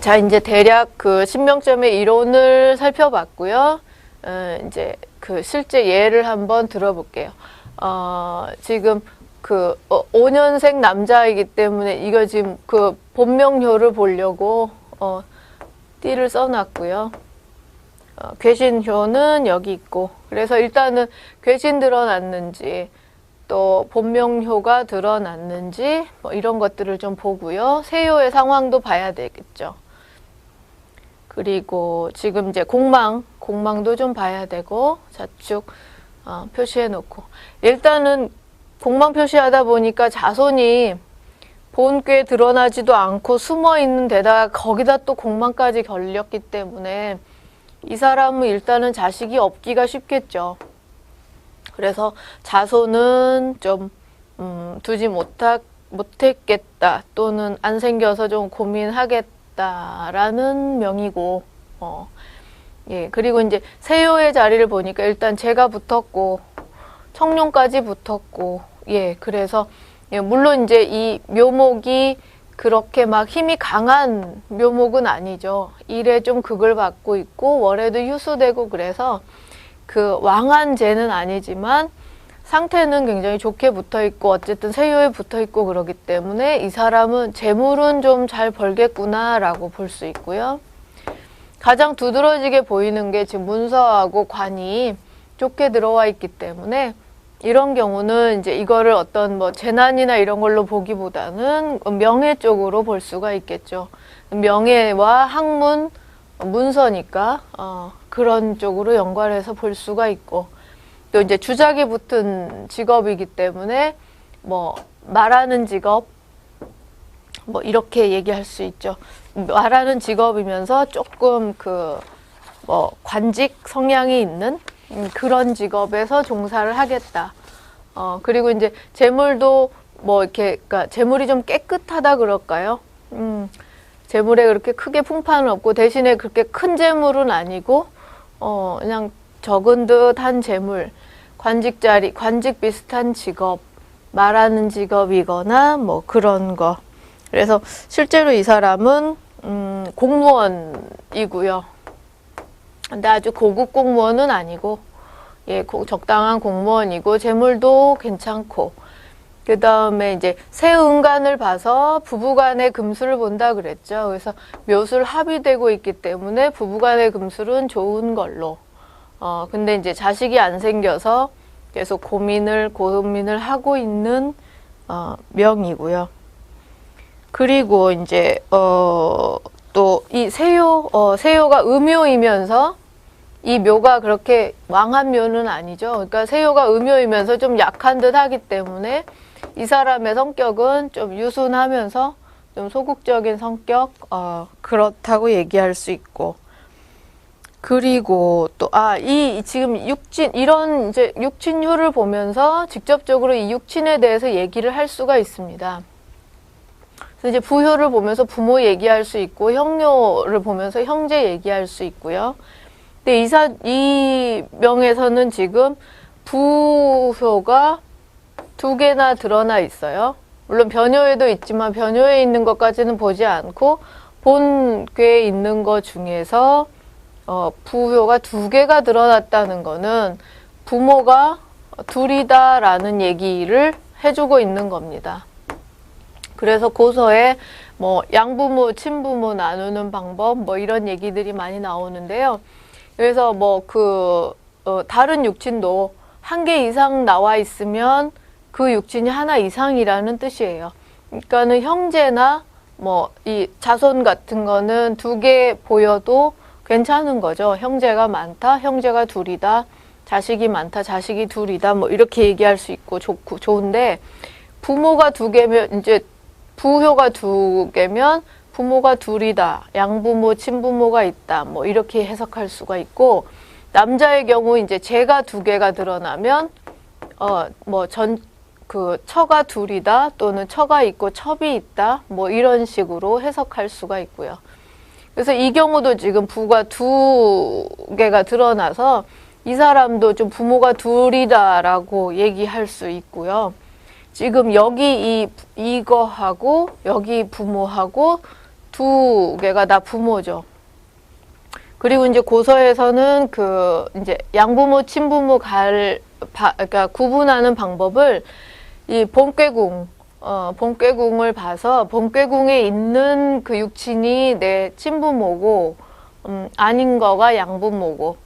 자, 이제 대략 그 신명점의 이론을 살펴봤고요. 이제 그 실제 예를 한번 들어볼게요. 지금 그 5년생 남자이기 때문에 이거 지금 그 본명효를 보려고 띠를 써놨고요. 괴신효는 여기 있고, 그래서 일단은 괴신 드러났는지 또 본명효가 드러났는지 뭐 이런 것들을 좀 보고요. 세효의 상황도 봐야 되겠죠. 그리고 지금 이제 공망도 좀 봐야 되고, 자축 표시해 놓고, 일단은 공망 표시하다 보니까 자손이 본꾀에 드러나지도 않고 숨어 있는 데다가 거기다 또 공망까지 걸렸기 때문에 이 사람은 일단은 자식이 없기가 쉽겠죠. 그래서 자손은 좀 두지 못했겠다, 또는 안 생겨서 좀 고민하겠다라는 명이고, 예, 그리고 이제 세요의 자리를 보니까 일단 재가 붙었고 청룡까지 붙었고, 예, 그래서 예, 물론 이제 이 묘목이 그렇게 막 힘이 강한 묘목은 아니죠. 일에 좀 극을 받고 있고 월에도 휴수되고, 그래서 그 왕한 재는 아니지만 상태는 굉장히 좋게 붙어 있고 어쨌든 세요에 붙어 있고 그러기 때문에 이 사람은 재물은 좀 잘 벌겠구나 라고 볼 수 있고요. 가장 두드러지게 보이는 게 지금 문서하고 관이 좋게 들어와 있기 때문에 이런 경우는 이제 이거를 어떤 뭐 재난이나 이런 걸로 보기보다는 명예 쪽으로 볼 수가 있겠죠. 명예와 학문, 문서니까 그런 쪽으로 연관해서 볼 수가 있고, 또 이제 주작이 붙은 직업이기 때문에 뭐 말하는 직업, 뭐 이렇게 얘기할 수 있죠. 말하는 직업이면서 조금 그 뭐 관직 성향이 있는 그런 직업에서 종사를 하겠다. 그리고 이제 재물도 뭐 이렇게, 그러니까 재물이 좀 깨끗하다 그럴까요? 재물에 그렇게 크게 풍파는 없고, 대신에 그렇게 큰 재물은 아니고, 그냥 적은 듯한 재물, 관직 비슷한 직업, 말하는 직업이거나 뭐 그런 거. 그래서 실제로 이 사람은 공무원이고요. 근데 아주 고급 공무원은 아니고, 예, 적당한 공무원이고, 재물도 괜찮고, 그 다음에 이제 세은간을 봐서 부부간의 금술을 본다 그랬죠. 그래서 묘술 합의되고 있기 때문에 부부간의 금술은 좋은 걸로. 근데 이제 자식이 안 생겨서 계속 고민을 하고 있는 명이고요. 그리고 이제 또 이 세요가 음묘이면서 이 묘가 그렇게 왕한 묘는 아니죠. 그러니까 세요가 음묘이면서 좀 약한 듯 하기 때문에 이 사람의 성격은 좀 유순하면서 좀 소극적인 성격, 그렇다고 얘기할 수 있고. 그리고 또, 이 지금 이런 이제 육친효를 보면서 직접적으로 이 육친에 대해서 얘기를 할 수가 있습니다. 그래서 이제 부효를 보면서 부모 얘기할 수 있고, 형효를 보면서 형제 얘기할 수 있고요. 근데 이 명에서는 지금 부효가 2개나 드러나 있어요. 물론 변효에도 있지만 변효에 있는 것까지는 보지 않고 본괴에 있는 것 중에서 부효가 2개가 드러났다는 거는 부모가 둘이다라는 얘기를 해주고 있는 겁니다. 그래서 고서에 뭐 양부모, 친부모 나누는 방법 뭐 이런 얘기들이 많이 나오는데요. 그래서 뭐 다른 육친도 1개 이상 나와 있으면 그 육친이 하나 이상이라는 뜻이에요. 그러니까는 형제나 뭐 이 자손 같은 거는 2개 보여도 괜찮은 거죠. 형제가 많다, 형제가 둘이다, 자식이 많다, 자식이 둘이다, 뭐 이렇게 얘기할 수 있고 좋은데, 부모가 2개면 이제 부효가 2개면 부모가 둘이다, 양부모, 친부모가 있다, 뭐 이렇게 해석할 수가 있고, 남자의 경우 이제 재가 2개가 드러나면 처가 둘이다, 또는 처가 있고 첩이 있다, 뭐 이런 식으로 해석할 수가 있고요. 그래서 이 경우도 지금 부가 2개가 드러나서 이 사람도 좀 부모가 둘이다라고 얘기할 수 있고요. 지금 여기 이거하고 여기 부모하고 두 개가 다 부모죠. 그리고 이제 고서에서는 그 이제 양부모, 친부모 그러니까 구분하는 방법을 이 본꾀궁을 봐서 본꾀궁에 있는 그 육친이 내 친부모고, 아닌 거가 양부모고,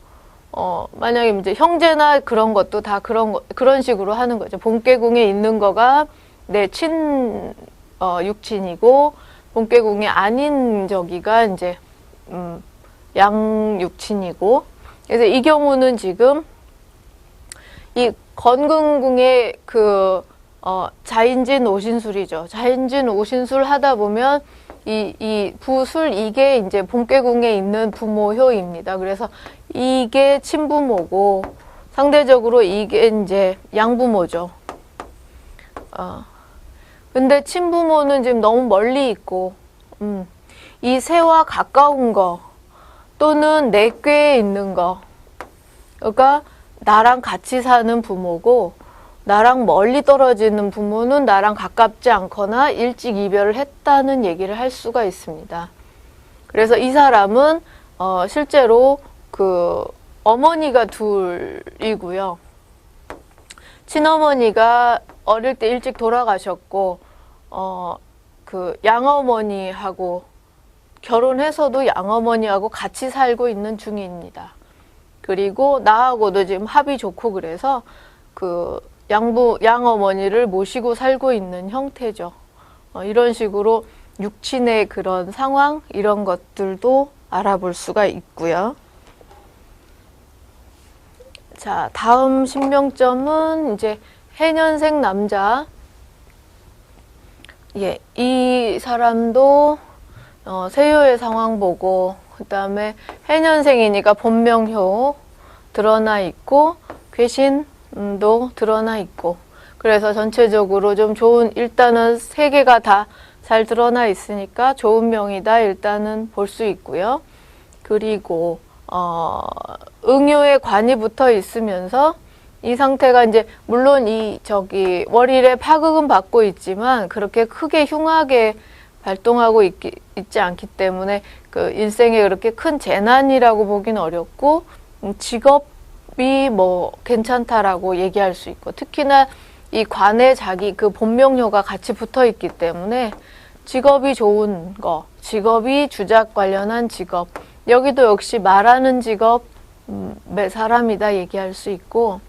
만약에 이제 형제나 그런 것도 다 그런 식으로 하는 거죠. 본꾀궁에 있는 거가 내 육친이고, 본꾀궁이 아닌 저기가 이제, 양육친이고. 그래서 이 경우는 지금 이 건근궁의 그 자인진 오신술이죠. 자인진 오신술 하다 보면 이 부술 이게 이제 본꾀궁에 있는 부모효입니다. 그래서 이게 친부모고 상대적으로 이게 이제 양부모죠. 근데 친부모는 지금 너무 멀리 있고, 이 새와 가까운 거 또는 내 꾀에 있는 거, 그러니까 나랑 같이 사는 부모고, 나랑 멀리 떨어지는 부모는 나랑 가깝지 않거나 일찍 이별을 했다는 얘기를 할 수가 있습니다. 그래서 이 사람은 실제로 그 어머니가 둘이고요. 친어머니가 어릴 때 일찍 돌아가셨고, 그 양어머니하고 결혼해서도 양어머니하고 같이 살고 있는 중입니다. 그리고 나하고도 지금 합이 좋고 그래서 그 양어머니를 모시고 살고 있는 형태죠. 이런 식으로 육친의 그런 상황, 이런 것들도 알아볼 수가 있고요. 자, 다음 신명점은 이제 해년생 남자. 예, 이 사람도 세요의 상황 보고, 그 다음에 해년생이니까 본명효 드러나 있고, 괴신도 드러나 있고, 그래서 전체적으로 좀 좋은, 일단은 세 개가 다 잘 드러나 있으니까 좋은 명이다 일단은 볼 수 있고요. 그리고 응요에 관이 붙어 있으면서 이 상태가 이제 물론 이 저기 월일에 파극은 받고 있지만 그렇게 크게 흉하게 발동하고 있지 않기 때문에 그 일생에 그렇게 큰 재난이라고 보긴 어렵고, 직업이 뭐 괜찮다라고 얘기할 수 있고, 특히나 이 관에 자기 그 본명효가 같이 붙어 있기 때문에 직업이 좋은 거, 직업이 주작 관련한 직업, 여기도 역시 말하는 직업, 사람이다 얘기할 수 있고,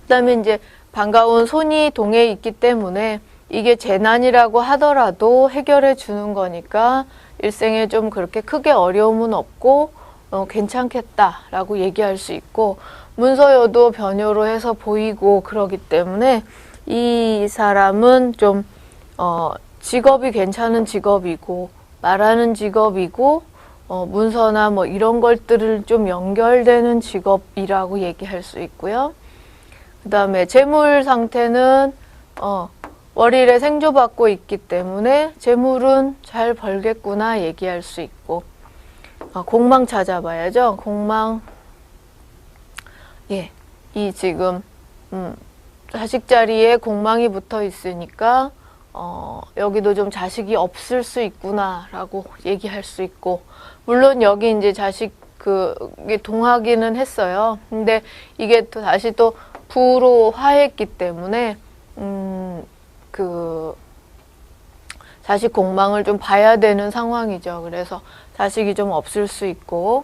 그 다음에 이제 반가운 손이 동해 있기 때문에 이게 재난이라고 하더라도 해결해 주는 거니까 일생에 좀 그렇게 크게 어려움은 없고 괜찮겠다라고 얘기할 수 있고, 문서여도 변효로 해서 보이고 그러기 때문에 이 사람은 좀 직업이 괜찮은 직업이고 말하는 직업이고 문서나 뭐 이런 것들을 좀 연결되는 직업이라고 얘기할 수 있고요. 그 다음에 재물 상태는 월일에 생조받고 있기 때문에 재물은 잘 벌겠구나 얘기할 수 있고, 공망 찾아봐야죠. 공망, 예, 이 지금 자식 자리에 공망이 붙어 있으니까 여기도 좀 자식이 없을 수 있구나라고 얘기할 수 있고, 물론 여기 이제 자식 그게 동하기는 했어요. 근데 이게 또 다시 또 부로 화했기 때문에 그 자식 공망을 좀 봐야 되는 상황이죠. 그래서 자식이 좀 없을 수 있고,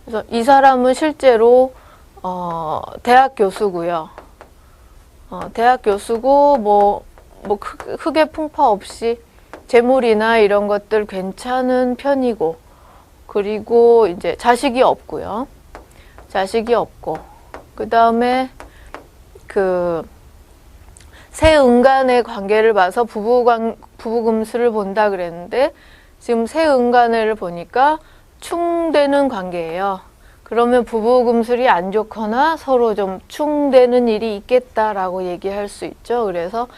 그래서 이 사람은 실제로 대학 교수고요. 대학 교수고 뭐 크게 풍파 없이 재물이나 이런 것들 괜찮은 편이고, 그리고 이제 자식이 없고요. 자식이 없고, 그 다음에 그 세은간의 관계를 봐서 부부금수를 본다 그랬는데, 지금 세은간을 보니까 충되는 관계예요. 그러면 부부금술이 안 좋거나 서로 좀 충되는 일이 있겠다라고 얘기할 수 있죠. 그래서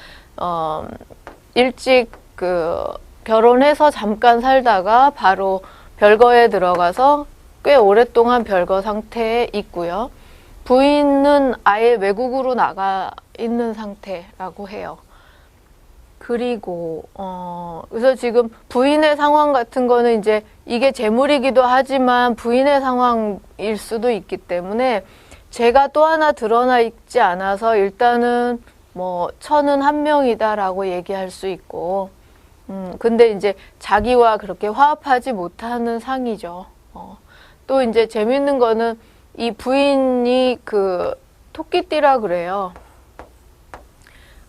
일찍 그 결혼해서 잠깐 살다가 바로 별거에 들어가서 꽤 오랫동안 별거 상태에 있고요. 부인은 아예 외국으로 나가 있는 상태라고 해요. 그리고 그래서 지금 부인의 상황 같은 거는 이제 이게 재물이기도 하지만 부인의 상황일 수도 있기 때문에 제가 또 하나 드러나 있지 않아서 일단은 뭐 천은 한 명이다라고 얘기할 수 있고, 근데 이제 자기와 그렇게 화합하지 못하는 상이죠. 또 이제 재밌는 거는 이 부인이 그 토끼띠라 그래요.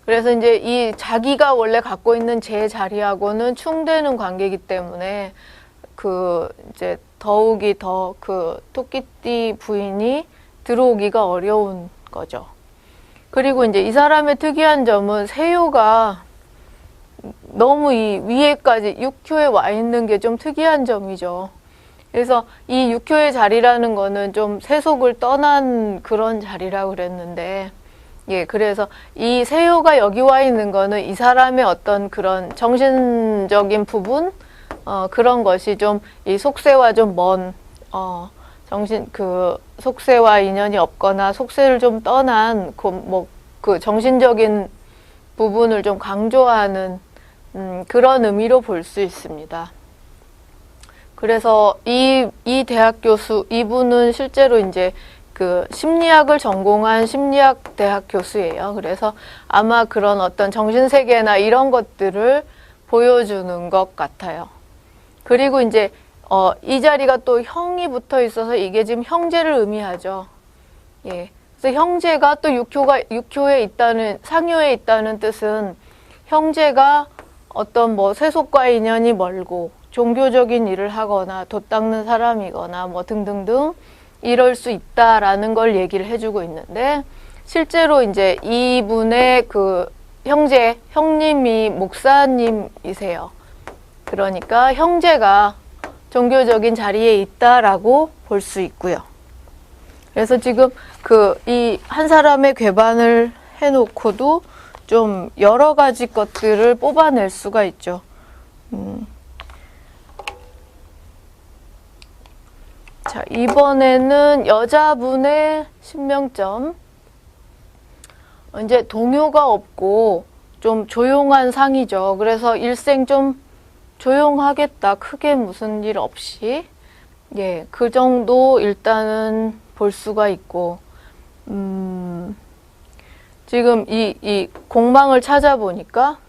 그래서 이제 이 자기가 원래 갖고 있는 제 자리하고는 충되는 관계이기 때문에 그 이제 더욱이 더 그 토끼띠 부인이 들어오기가 어려운 거죠. 그리고 이제 이 사람의 특이한 점은 세요가 너무 이 위에까지 육효에 와 있는 게 좀 특이한 점이죠. 그래서 이 육효의 자리라는 거는 좀 세속을 떠난 그런 자리라고 그랬는데, 예, 그래서 이 세요가 여기 와 있는 거는 이 사람의 어떤 그런 정신적인 부분, 그런 것이 좀 이 속세와 좀 먼, 속세와 인연이 없거나 속세를 좀 떠난 그 정신적인 부분을 좀 강조하는 그런 의미로 볼 수 있습니다. 그래서 이 대학 교수, 이분은 실제로 이제 그 심리학을 전공한 심리학 대학 교수예요. 그래서 아마 그런 어떤 정신세계나 이런 것들을 보여주는 것 같아요. 그리고 이제 이 자리가 또 형이 붙어 있어서 이게 지금 형제를 의미하죠. 예. 그래서 형제가 또 육효에 있다는, 상효에 있다는 뜻은 형제가 어떤 뭐 세속과 인연이 멀고 종교적인 일을 하거나 돛 닦는 사람이거나 뭐 등등등 이럴 수 있다라는 걸 얘기를 해주고 있는데, 실제로 이제 이분의 그 형님이 목사님이세요. 그러니까 형제가 종교적인 자리에 있다라고 볼 수 있고요. 그래서 지금 이 한 사람의 궤반을 해놓고도 좀 여러 가지 것들을 뽑아낼 수가 있죠. 자, 이번에는 여자분의 신명점. 이제 동요가 없고 좀 조용한 상이죠. 그래서 일생 좀 조용하겠다. 크게 무슨 일 없이. 예, 그 정도 일단은 볼 수가 있고, 지금 이 공망을 찾아보니까,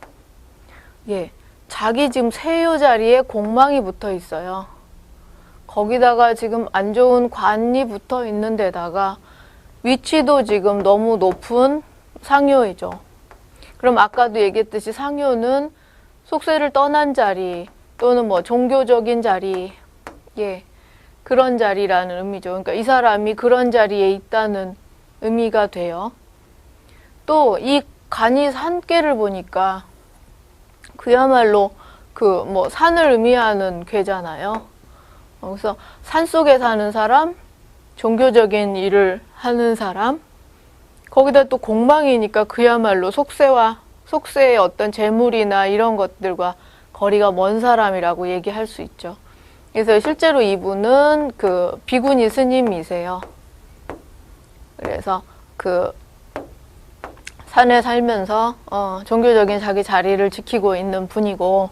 예, 자기 지금 세요 자리에 공망이 붙어 있어요. 거기다가 지금 안 좋은 관이 붙어 있는 데다가 위치도 지금 너무 높은 상효이죠. 그럼 아까도 얘기했듯이 상효는 속세를 떠난 자리 또는 뭐 종교적인 자리, 예, 그런 자리라는 의미죠. 그러니까 이 사람이 그런 자리에 있다는 의미가 돼요. 또 이 간이 산께를 보니까 그야말로 그 뭐 산을 의미하는 궤잖아요. 그래서 산속에 사는 사람, 종교적인 일을 하는 사람, 거기다 또 공망이니까 그야말로 속세의 어떤 재물이나 이런 것들과 거리가 먼 사람이라고 얘기할 수 있죠. 그래서 실제로 이분은 그 비구니 스님이세요. 그래서 그 산에 살면서 종교적인 자기 자리를 지키고 있는 분이고,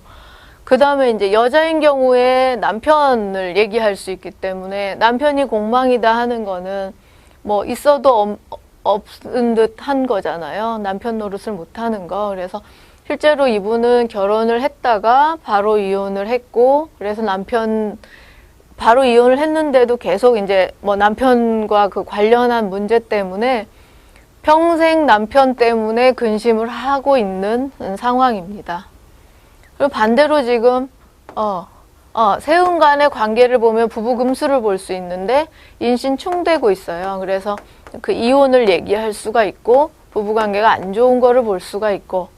그 다음에 이제 여자인 경우에 남편을 얘기할 수 있기 때문에 남편이 공망이다 하는 거는 뭐 있어도 없은 듯 한 거잖아요. 남편 노릇을 못 하는 거. 그래서 실제로 이분은 결혼을 했다가 바로 이혼을 했고, 그래서 바로 이혼을 했는데도 계속 이제 뭐 남편과 그 관련한 문제 때문에 평생 남편 때문에 근심을 하고 있는 상황입니다. 그리고 반대로 지금 세운 간의 관계를 보면 부부금수를 볼 수 있는데 인신충되고 있어요. 그래서 그 이혼을 얘기할 수가 있고 부부관계가 안 좋은 거를 볼 수가 있고,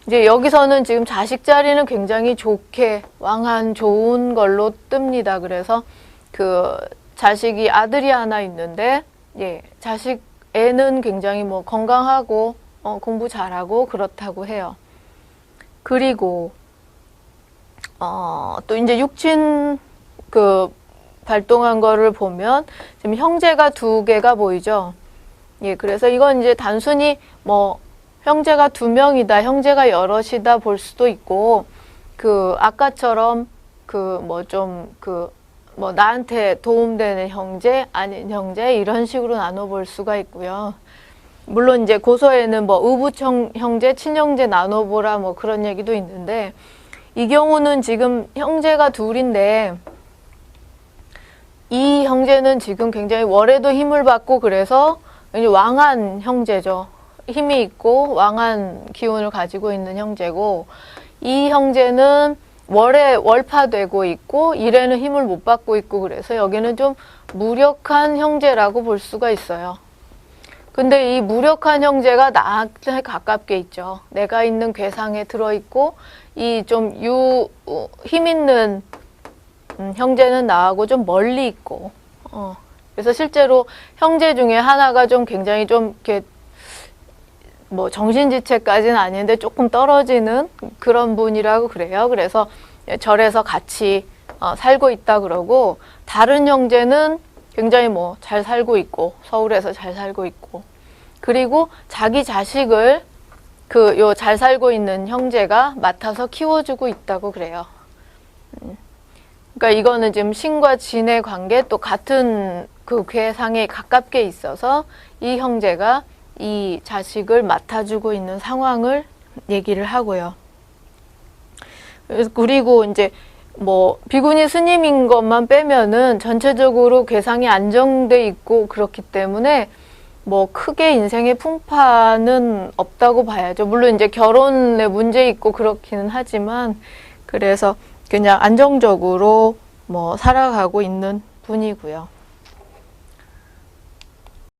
이제 여기서는 지금 자식 자리는 굉장히 좋게 왕한 좋은 걸로 뜹니다. 그래서 그 자식이 아들이 하나 있는데, 예, 애는 굉장히 뭐 건강하고 공부 잘하고 그렇다고 해요. 그리고 또 이제 육친 그 발동한 거를 보면 지금 형제가 2개가 보이죠. 예, 그래서 이건 이제 단순히 뭐 형제가 2명이다, 형제가 여럿이다 볼 수도 있고, 아까처럼 나한테 도움되는 형제, 아닌 형제, 이런 식으로 나눠볼 수가 있고요. 물론 이제 고서에는 의붓 형제, 친형제 나눠보라 그런 얘기도 있는데, 이 경우는 지금 형제가 둘인데, 이 형제는 지금 굉장히 월에도 힘을 받고 그래서 왕한 형제죠. 힘이 있고 왕한 기운을 가지고 있는 형제고, 이 형제는 월에 월파되고 있고 일에는 힘을 못 받고 있고, 그래서 여기는 좀 무력한 형제라고 볼 수가 있어요. 근데 이 무력한 형제가 나한테 가깝게 있죠. 내가 있는 궤상에 들어있고, 이 좀 힘 있는 형제는 나하고 좀 멀리 있고, 그래서 실제로 형제 중에 하나가 좀 굉장히 좀 이렇게 정신지체까지는 아닌데 조금 떨어지는 그런 분이라고 그래요. 그래서 절에서 같이 살고 있다 그러고, 다른 형제는 굉장히 잘 살고 있고, 서울에서 잘 살고 있고, 그리고 자기 자식을 요 잘 살고 있는 형제가 맡아서 키워주고 있다고 그래요. 그러니까 이거는 지금 신과 진의 관계, 또 같은 궤상에 가깝게 있어서 이 형제가 이 자식을 맡아주고 있는 상황을 얘기를 하고요. 그리고 이제 비구니 스님인 것만 빼면은 전체적으로 궤상이 안정돼 있고 그렇기 때문에 크게 인생의 풍파는 없다고 봐야죠. 물론 이제 결혼에 문제 있고 그렇기는 하지만, 그래서 그냥 안정적으로 살아가고 있는 분이고요.